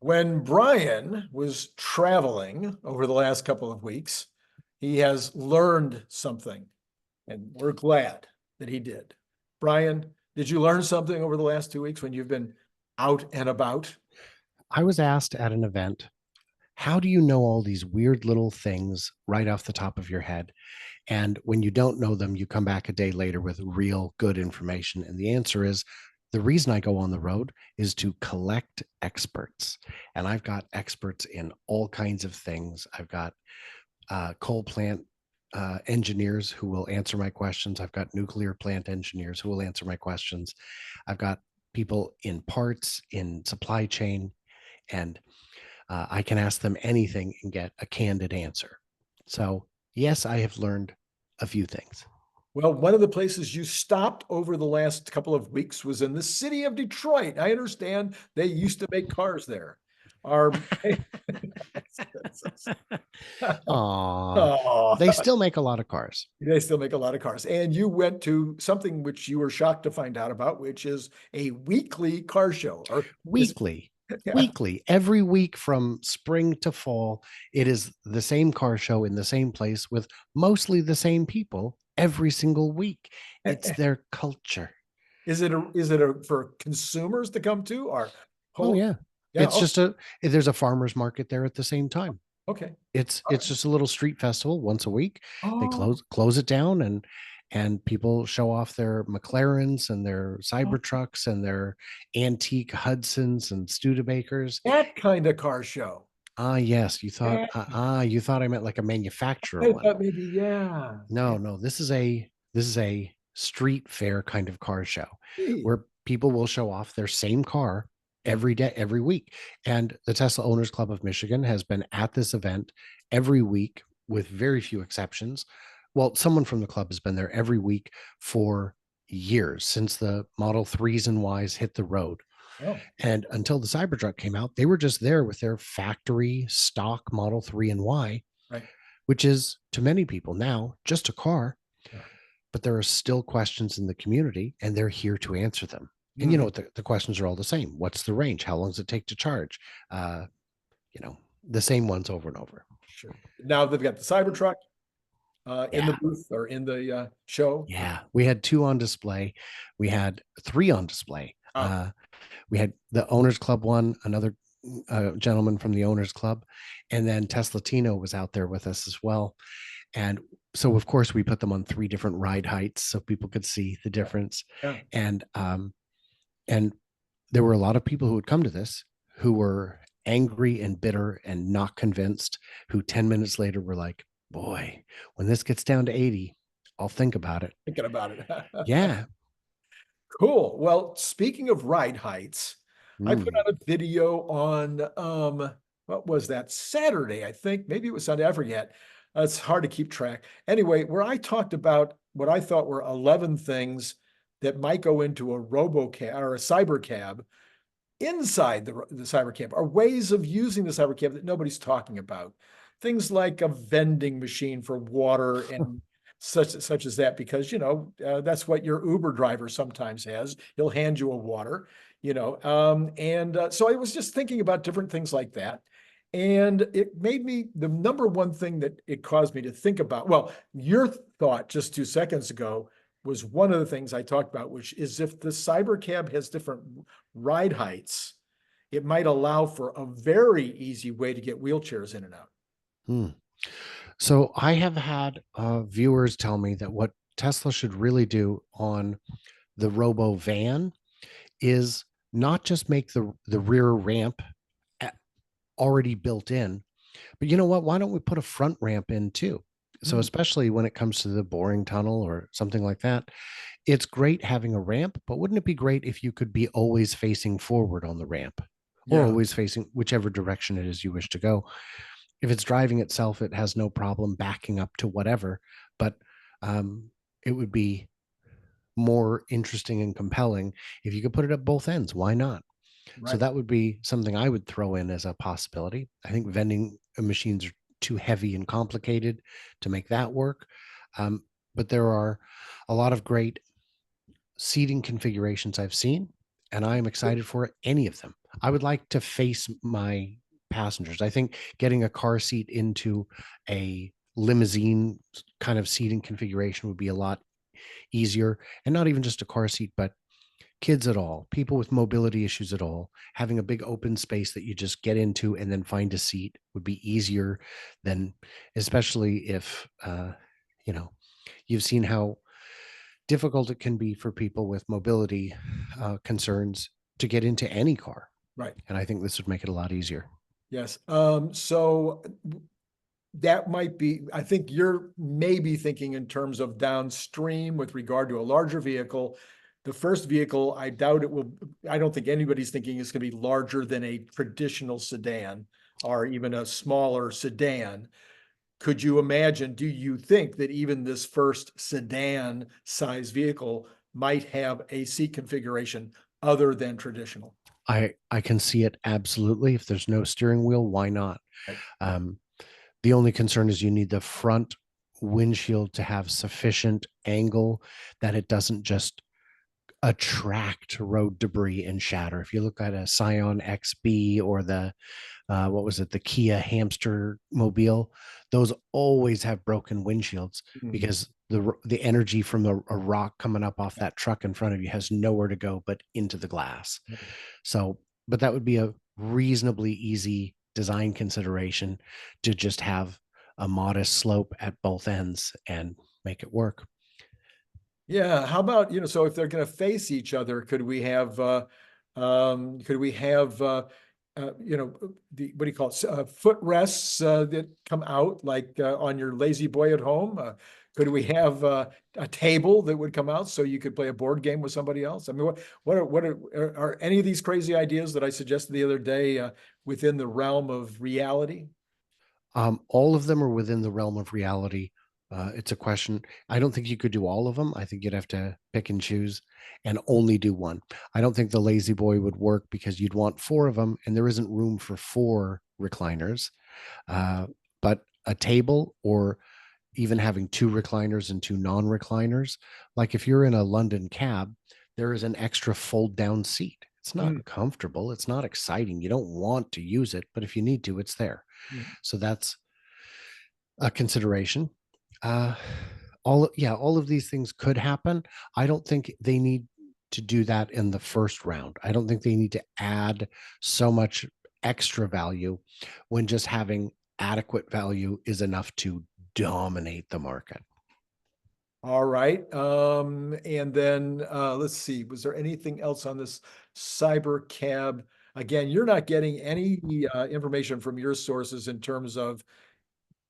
When Brian was traveling over the last couple of weeks, he has learned something, and we're glad that he did. Brian, did you learn something over the last 2 weeks when you've been out and about? I was asked at an event, how do you know all these weird little things right off the top of your head? And when you don't know them, you come back a day later with real good information. And the answer is the reason I go on the road is to collect experts. And I've got experts in all kinds of things. I've got coal plant engineers who will answer my questions. I've got nuclear plant engineers who will answer my questions. I've got people in parts, in supply chain, and I can ask them anything and get a candid answer. So, yes, I have learned a few things. Well, one of the places you stopped over the last couple of weeks was in the city of Detroit. I understand they used to make cars there. Are Aw, oh, they still make a lot of cars. they still make a lot of cars. And you went to something which you were shocked to find out about, which is a weekly car show. Or is Weekly, yeah. weekly, every week from spring to fall, it is the same car show in the same place with mostly the same people every single week. It's their culture. Is it a for consumers to come to or Oh whole? yeah. Yeah. It's Oh, just there's a farmer's market there at the same time. okay. It's All it's right. just a little street festival once a week. They Oh, close it down, and people show off their McLarens and their Cybertrucks and their antique Hudsons and Studebakers. that kind of car show. Ah, yes, That, you thought I meant like a manufacturer I one. thought maybe, yeah. No, no, this is a street fair kind of car show Hey, where people will show off their same car every day, every week. And the Tesla Owners Club of Michigan has been at this event every week with very few exceptions. Well, someone from the club has been there every week for years since the Model 3s and Ys hit the road. oh, And until the Cybertruck came out, they were just there with their factory stock Model 3 and Y, right. which is to many people now just a car, Yeah. but there are still questions in the community and they're here to answer them. And you know Mhm. what, the questions are all the same. What's the range? How long does it take to charge? Uh, you know, the same ones over and over. Sure. Now they've got the Cybertruck in the Yeah. booth or in the show. Yeah. We had two on display. We had three on display. Oh, We had the Owners Club one, another gentleman from the Owners Club, and then Tesla Tino was out there with us as well. And so, of course, we put them on three different ride heights so people could see the yeah. difference. Yeah. And and there were a lot of people who would come to this who were angry and bitter and not convinced. Who 10 minutes later were like, "Boy, when this gets down to 80, I'll think about it." Thinking about it. Yeah. Cool. Well, speaking of ride heights, I put Mm. out a video on what was that? Saturday, I think. Maybe it was Sunday, I forget. It's hard to keep track. Anyway, where I talked about what I thought were 11 things that might go into a robocab or a cyber cab inside the cyber cab are ways of using the cyber cab that nobody's talking about. Things like a vending machine for water and such as that, because that's what your Uber driver sometimes has. He'll hand you a water, and so I was just thinking about different things like that. And it made me the number one thing that it caused me to think about. Well, your thought just 2 seconds ago was one of the things I talked about, which is if the cyber cab has different ride heights, it might allow for a very easy way to get wheelchairs in and out. Mm. So I have had viewers tell me that what Tesla should really do on the Robo van is not just make the rear ramp already built in, but you know what? Why don't we put a front ramp in too? So Hmm. especially when it comes to the boring tunnel or something like that, it's great having a ramp, but wouldn't it be great if you could be always facing forward on the ramp or Yeah, always facing whichever direction it is you wish to go? If it's driving itself, it has no problem backing up to whatever, but it would be more interesting and compelling if you could put it at both ends. Why not? So right. that would be something I would throw in as a possibility. I think vending machines are too heavy and complicated to make that work. But there are a lot of great seating configurations I've seen, and I am excited for any of them. I would like to face my passengers. I think getting a car seat into a limousine kind of seating configuration would be a lot easier. And not even just a car seat, but kids at all, people with mobility issues at all, having a big open space that you just get into and then find a seat would be easier than, especially if, you know, you've seen how difficult it can be for people with mobility concerns to get into any car. Right. And I think this would make it a lot easier. Yes. So that might be, I think you're maybe thinking in terms of downstream with regard to a larger vehicle. The first vehicle, I doubt it will, I don't think anybody's thinking it's going to be larger than a traditional sedan or even a smaller sedan. Could you imagine, do you think that even this first sedan size vehicle might have a seat configuration other than traditional? I can see it absolutely. If there's no steering wheel, why not? Right. Um, the only concern is you need the front windshield to have sufficient angle that it doesn't just attract road debris and shatter. If you look at a Scion XB or the what was it, the Kia hamster mobile, those always have broken windshields because the energy from a rock coming up off that truck in front of you has nowhere to go but into the glass. So, but that would be a reasonably easy design consideration to just have a modest slope at both ends and make it work. Yeah, how about, so if they're going to face each other, could we have the, what do you call it, footrests that come out like on your lazy boy at home? Could we have a table that would come out so you could play a board game with somebody else? I mean, are any of these crazy ideas that I suggested the other day within the realm of reality? All of them are within the realm of reality. It's a question. I don't think you could do all of them. I think you'd have to pick and choose and only do one. I don't think the lazy boy would work because you'd want four of them and there isn't room for four recliners. Uh, but a table or even having two recliners and two non-recliners, like if you're in a London cab, there is an extra fold down seat. It's not comfortable. It's not exciting. You don't want to use it, but if you need to, it's there. Mm. So that's a consideration. Uh, all of these things could happen. I don't think they need to do that in the first round. I don't think they need to add so much extra value when just having adequate value is enough to dominate the market. All right. And then let's see, was there anything else on this cyber cab? Again, you're not getting any information from your sources in terms of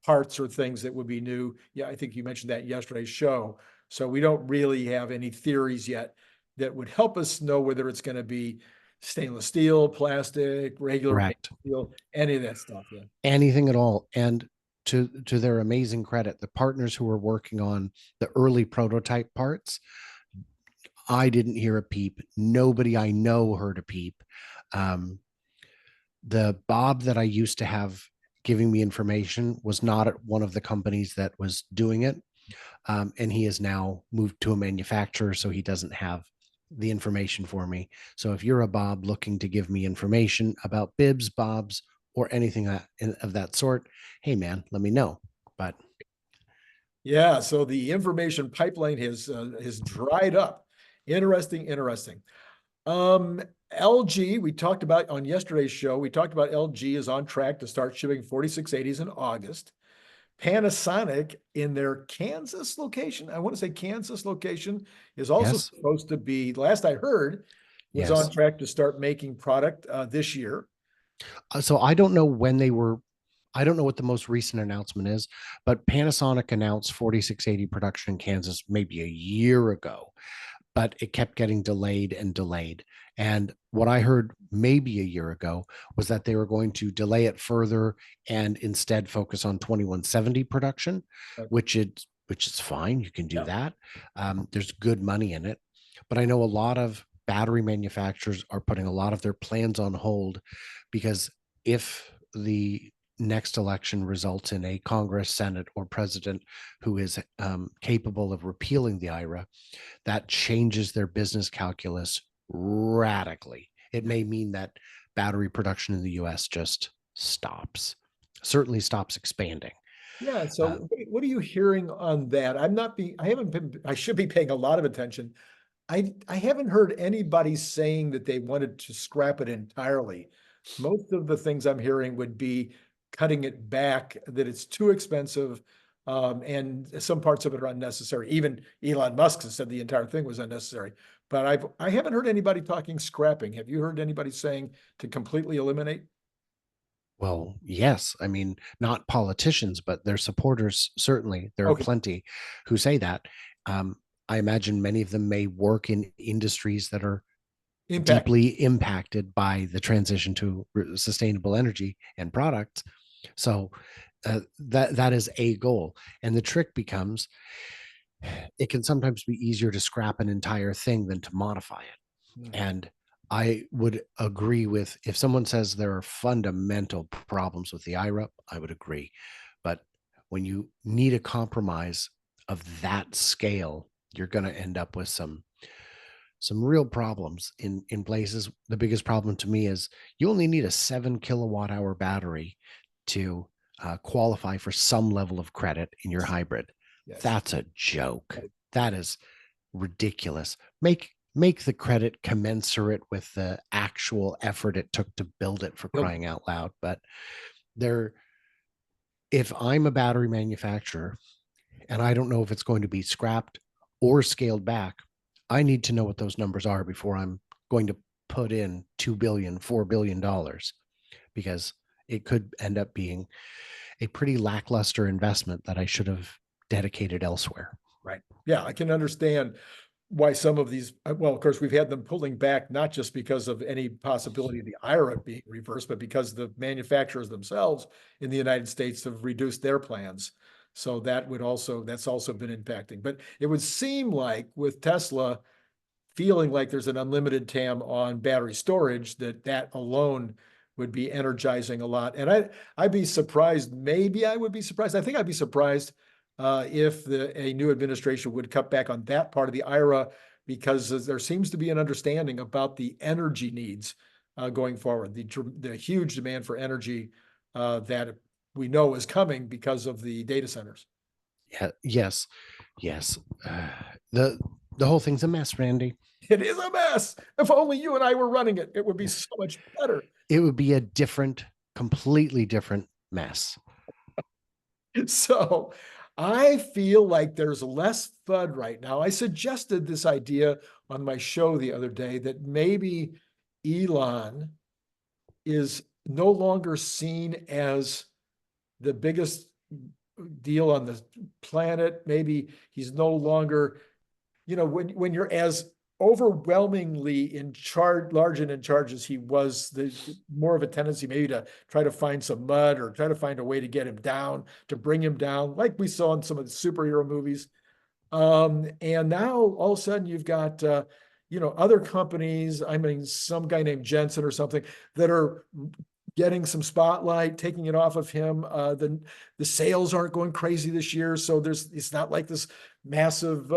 parts or things that would be new. Yeah, I think you mentioned that in yesterday's show. So we don't really have any theories yet that would help us know whether it's going to be stainless steel, plastic, regular Correct. steel, any of that stuff. Yeah. Anything at all. And to their amazing credit, the partners who were working on the early prototype parts, I didn't hear a peep. Nobody I know heard a peep. Um, the Bob that I used to have giving me information was not at one of the companies that was doing it. And he has now moved to a manufacturer, so he doesn't have the information for me. So if you're a Bob looking to give me information about bibs, bobs, or anything of that sort, hey man, let me know. But yeah, so the information pipeline has dried up. Interesting, interesting. LG, we talked about on yesterday's show, we talked about LG is on track to start shipping 4680s in August. Panasonic in their Kansas location, I want to say Kansas location, is also yes, supposed to be, last I heard, was on yes. track to start making product this year. So I don't know when they were. I don't know what the most recent announcement is, but Panasonic announced 4680 production in Kansas maybe a year ago, but it kept getting delayed and delayed. And what I heard maybe a year ago was that they were going to delay it further and instead focus on 2170 production, Uh, which is fine. You can do Yeah. that. There's good money in it, but I know a lot of battery manufacturers are putting a lot of their plans on hold because if the next election results in a Congress, Senate, or president who is capable of repealing the IRA, that changes their business calculus radically. It may mean that battery production in the US just stops, certainly stops expanding. Yeah. So Uh, what are you hearing on that? I haven't been, I should be paying a lot of attention. I haven't heard anybody saying that they wanted to scrap it entirely. Most of the things I'm hearing would be cutting it back, that it's too expensive, and some parts of it are unnecessary. Even Elon Musk has said the entire thing was unnecessary. But I haven't heard anybody talking scrapping. Have you heard anybody saying to completely eliminate? well, yes. I mean, not politicians, but their supporters, certainly. There are Okay, plenty who say that. Um, I imagine many of them may work in industries that are impact. deeply impacted by the transition to sustainable energy and products. So that is a goal. And the trick becomes it can sometimes be easier to scrap an entire thing than to modify it. Mhm. And I would agree with if someone says there are fundamental problems with the IRA, I would agree. But when you need a compromise of that scale, you're going to end up with some real problems in places. The biggest problem to me is you only need a 7 kWh battery to qualify for some level of credit in your hybrid. Yes. That's a joke. That is ridiculous. Make the credit commensurate with the actual effort it took to build it, for Yep. crying out loud. But there, if I'm a battery manufacturer and I don't know if it's going to be scrapped or scaled back, I need to know what those numbers are before I'm going to put in 2 billion, $4 billion, because it could end up being a pretty lackluster investment that I should have dedicated elsewhere. Right. Yeah, I can understand why some of these, well, of course, we've had them pulling back, not just because of any possibility of the IRA being reversed, but because the manufacturers themselves in the United States have reduced their plans. So that's also been impacting. But it would seem like with Tesla feeling like there's an unlimited TAM on battery storage, that alone would be energizing a lot. And I'd be surprised, maybe I would be surprised. I think I'd be surprised if a new administration would cut back on that part of the IRA, because there seems to be an understanding about the energy needs going forward, the huge demand for energy that we know is coming because of the data centers. Yeah, yes, yes. The the whole thing's a mess, Randy. It is a mess. If only you and I were running it, it would be so much better. It would be a different, completely different mess. So I feel like there's less FUD right now. I suggested this idea on my show the other day that maybe Elon is no longer seen as the biggest deal on the planet. Maybe he's no longer, when you're as overwhelmingly in charge, large and in charge as he was, the more of a tendency maybe to try to find some mud or try to find a way to get him down, to bring him down, like we saw in some of the superhero movies. And now all of a sudden you've got, other companies. I mean, some guy named Jensen or something that are getting some spotlight, taking it off of him. The sales aren't going crazy this year, so it's not like this massive.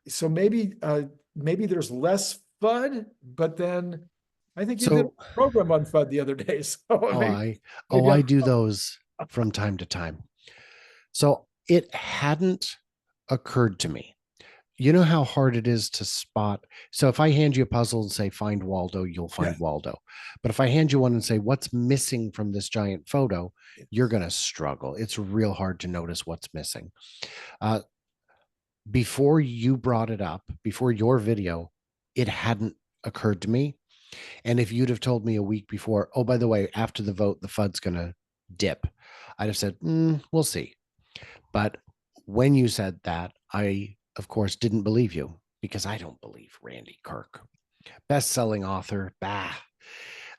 So maybe there's less FUD, but then I think you did So, a program on FUD the other day. So oh, maybe, I oh, maybe I I'm, do those from time to time. So it hadn't occurred to me. You know how hard it is to spot. So if I hand you a puzzle and say find Waldo, you'll yeah, find Waldo. But if I hand you one and say what's missing from this giant photo, you're going to struggle. It's real hard to notice what's missing. Uh, Before you brought it up, before your video, it hadn't occurred to me. And if you'd have told me a week before, oh, by the way, after the vote, the FUD's going to dip, I'd have said, we'll see. But when you said that, I, of course, didn't believe you, because I don't believe Randy Kirk. Best-selling author, bah.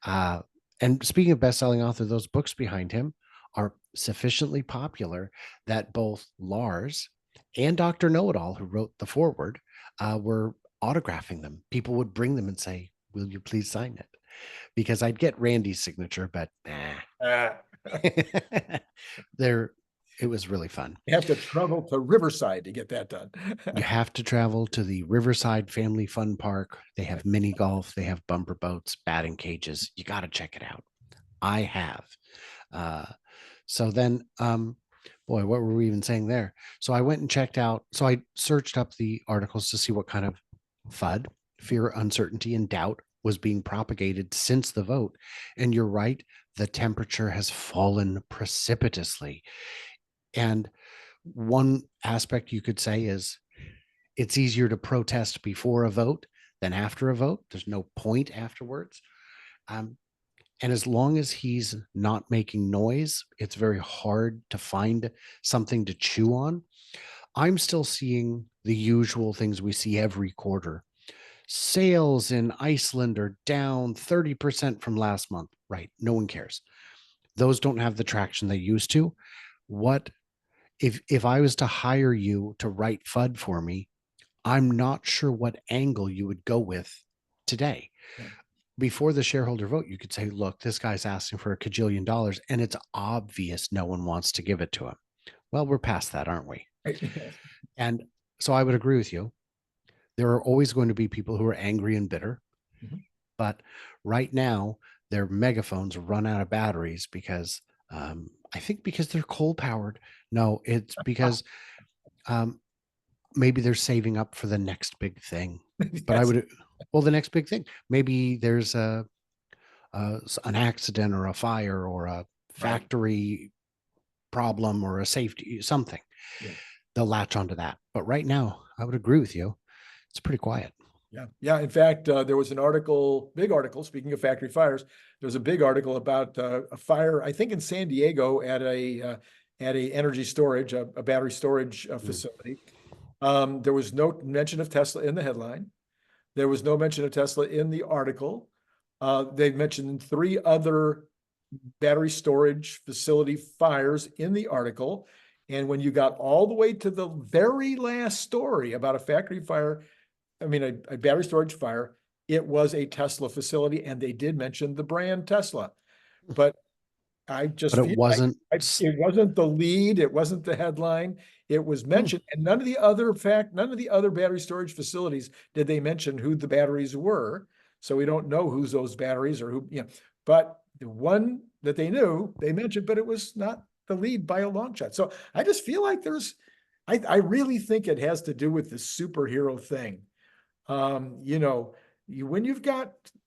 Uh, and speaking of best-selling author, those books behind him are sufficiently popular that both Lars and Dr. Know-It-All, who wrote the foreword, were autographing them. People would bring them and say, will you please sign it? Because I'd get Randy's signature, but nah. ah, They're It was really fun. You have to travel to Riverside to get that done. You have to travel to the Riverside Family Fun Park. They have mini golf, they have bumper boats, batting cages. You got to check it out. I have. Uh, so then, boy, what were we even saying there? So I went and checked out. So I searched up the articles to see what kind of FUD, fear, uncertainty, and doubt was being propagated since the vote. And you're right, the temperature has fallen precipitously. And one aspect you could say is it's easier to protest before a vote than after a vote. There's no point afterwards. Um, and as long as he's not making noise, it's very hard to find something to chew on. I'm still seeing the usual things we see every quarter. Sales in Iceland are down 30% from last month. Right. No one cares. Those don't have the traction they used to. What if I was to hire you to write FUD for me, I'm not sure what angle you would go with today. Yeah. Before the shareholder vote, you could say, look, this guy's asking for $1 kajillion and it's obvious no one wants to give it to him. Well, we're past that, aren't we? And so I would agree with you. There are always going to be people who are angry and bitter. Mhm. But right now, their megaphones run out of batteries because I think because they're coal powered. No, it's because maybe they're saving up for the next big thing. But I would, well, the next big thing, maybe there's an accident or a fire or a factory problem or a safety, something. Yeah. They'll latch onto that. But right now, I would agree with you. It's pretty quiet. Yeah. Yeah. In fact, there was an article, big article, speaking of factory fires, there was a big article about a fire, I think in San Diego at a energy storage, a battery storage facility. There was no mention of Tesla in the headline. There was no mention of Tesla in the article. They've mentioned 3 other battery storage facility fires in the article. And when you got all the way to the very last story about a factory fire, I mean, a battery storage fire, it was a Tesla facility, and they did mention the brand Tesla. But I just But it feel wasn't. it wasn't the lead, it wasn't the headline. It was mentioned, and none of the other battery storage facilities did they mention who the batteries were. So we don't know who's those batteries or who, but the one that they knew, they mentioned, but it was not the lead by a long shot. So I just feel like I really think it has to do with the superhero thing. When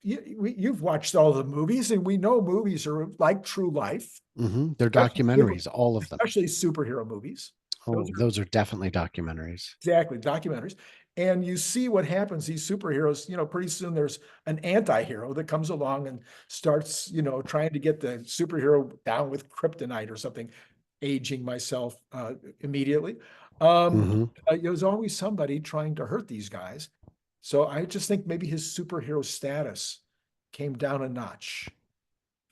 you've watched all the movies, and we know movies are like true life. They're documentaries, all of them. Especially superhero movies. Oh, those are definitely documentaries. Exactly, documentaries. And you see what happens, these superheroes, pretty soon there's an anti-hero that comes along and starts, trying to get the superhero down with kryptonite or something, aging myself immediately. There's always somebody trying to hurt these guys. So I just think maybe his superhero status came down a notch.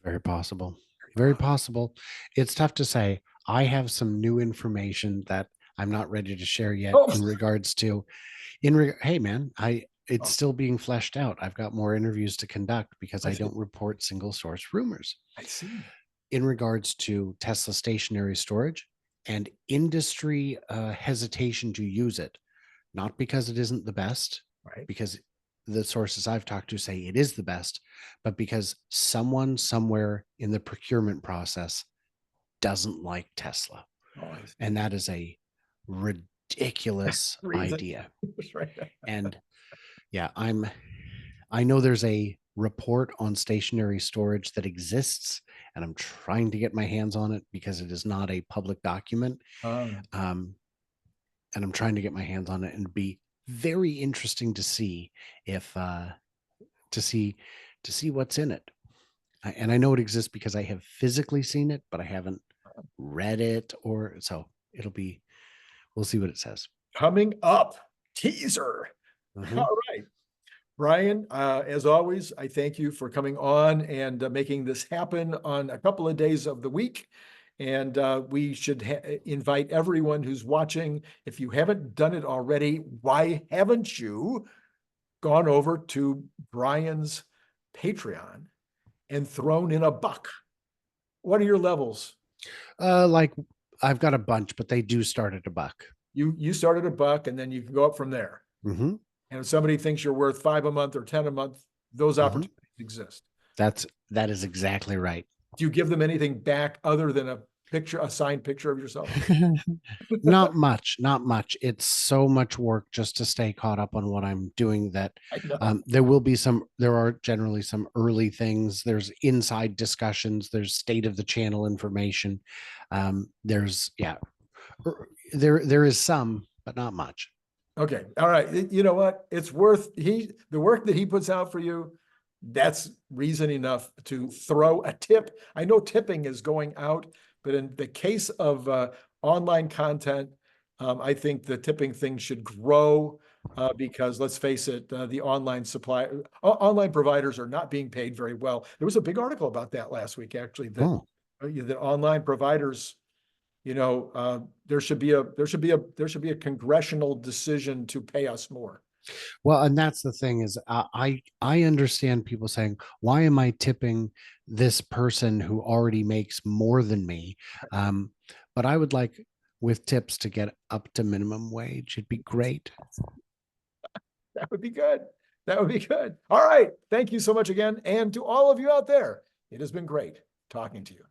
Very possible. Very possible. It's tough to say. I have some new information that I'm not ready to share yet in regards to, hey man, it's still being fleshed out. I've got more interviews to conduct because I don't report single source rumors. I see. In regards to Tesla stationary storage and industry hesitation to use it, not because it isn't the best, because the sources I've talked to say it is the best, but because someone somewhere in the procurement process doesn't like Tesla. And that is a ridiculous idea. And yeah, I know there's a report on stationary storage that exists, and I'm trying to get my hands on it because it is not a public document. And I'm trying to get my hands on it, and be very interesting to see if to see what's in it. And I know it exists because I have physically seen it, but I haven't read it, or so we'll see what it says. Coming up, teaser. All right. Brian, as always, I thank you for coming on and making this happen on a couple of days of the week. And we should invite everyone who's watching. If you haven't done it already, why haven't you gone over to Brian's Patreon and thrown in $1? What are your levels? Like I've got a bunch, but they do start at $1. You start at $1 and then you can go up from there. Mhm. And if somebody thinks you're worth 5 a month or 10 a month, those opportunities exist. That is exactly right. Do you give them anything back other than a signed picture of yourself? Not much, not much. It's so much work just to stay caught up on what I'm doing that I know. there are generally some early things. There's inside discussions, there's state of the channel information. There is some, but not much. Okay. All right. You know what? It's worth the work that he puts out for you. That's reason enough to throw a tip. I know tipping is going out, but in the case of online content, I think the tipping thing should grow because let's face it, the online providers are not being paid very well. There was a big article about that last week, actually, that that online providers, there should be a congressional decision to pay us more. Well, and that's the thing is I understand people saying, why am I tipping this person who already makes more than me? But I would like with tips to get up to minimum wage. It'd be great. That would be good. That would be good. All right. Thank you so much again. And to all of you out there, it has been great talking to you.